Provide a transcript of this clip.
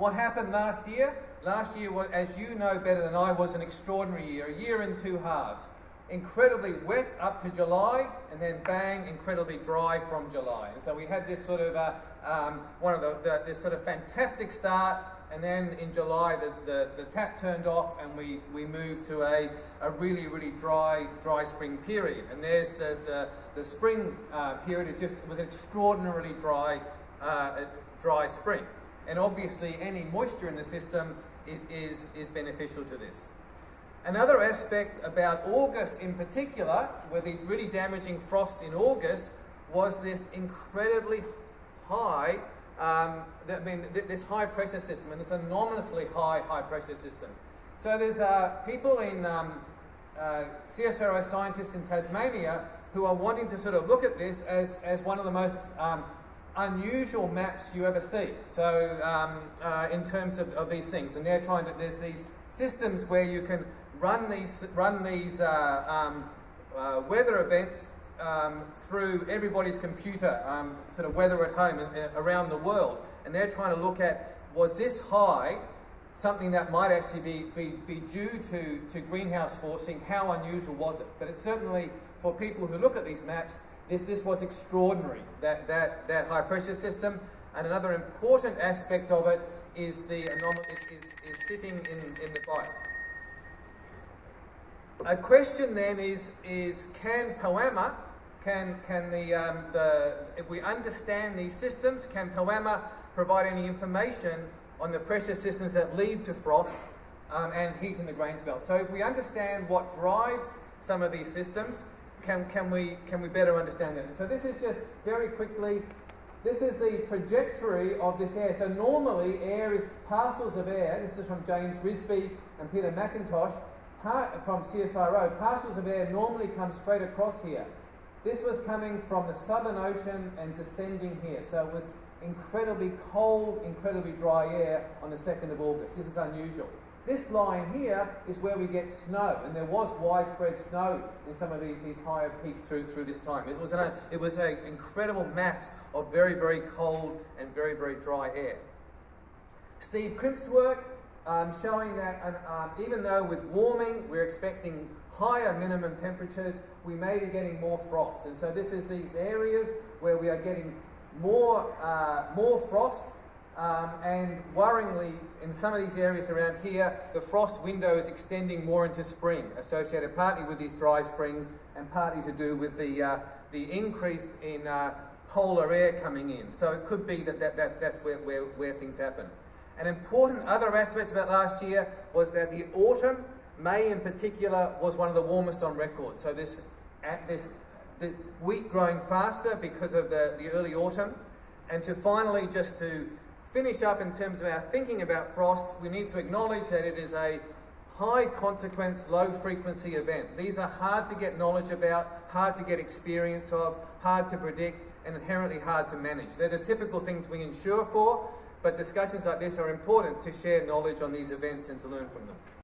What happened last year? Last year, was, as you know better than I, was an extraordinary year, a year in two halves. Incredibly wet up to July, and then bang, incredibly dry from July. And so we had this sort of this sort of fantastic start, and then in July the tap turned off, and we moved to a really dry spring period. And there's the spring period. It was an extraordinarily dry spring, and obviously any moisture in the system is beneficial to this. Another aspect about August in particular, with these really damaging frost in August, was this incredibly high, this high pressure system, and this anomalously high pressure system. So there's people in CSIRO scientists in Tasmania who are wanting to sort of look at this as one of the most unusual maps you ever see. So in terms of these things, and they're trying to, there's these systems where you can run these weather events through everybody's computer, sort of weather at home around the world, and they're trying to look at, was this high something that might actually be due to greenhouse forcing? How unusual was it? But it's certainly, for people who look at these maps, this was extraordinary, that high pressure system. And another important aspect of it is the anomaly is sitting in the biome. A question then is can POAMA, if we understand these systems, can POAMA provide any information on the pressure systems that lead to frost and heat in the grains belt? So if we understand what drives some of these systems, can we better understand it? So this is just very quickly, this is the trajectory of this air. So normally air is parcels of air. This is from James Risby and Peter McIntosh from CSIRO. Parcels of air normally come straight across here. This was coming from the Southern Ocean and descending here. So it was incredibly cold, incredibly dry air on the 2nd of August. This is unusual. This line here is where we get snow, and there was widespread snow in some of these higher peaks through this time. It was an incredible mass of very cold and very dry air. Steve Crimp's work showing that even though with warming we're expecting higher minimum temperatures, we may be getting more frost. And so this is these areas where we are getting more frost, and worryingly, in some of these areas around here, the frost window is extending more into spring, associated partly with these dry springs and partly to do with the increase in polar air coming in. So it could be that's where things happen. An important other aspect about last year was that the autumn, May in particular, was one of the warmest on record. So the wheat growing faster because of the early autumn. And finally, just to finish up in terms of our thinking about frost, we need to acknowledge that it is a high consequence, low frequency event. These are hard to get knowledge about, hard to get experience of, hard to predict, and inherently hard to manage. They're the typical things we insure for, but discussions like this are important to share knowledge on these events and to learn from them.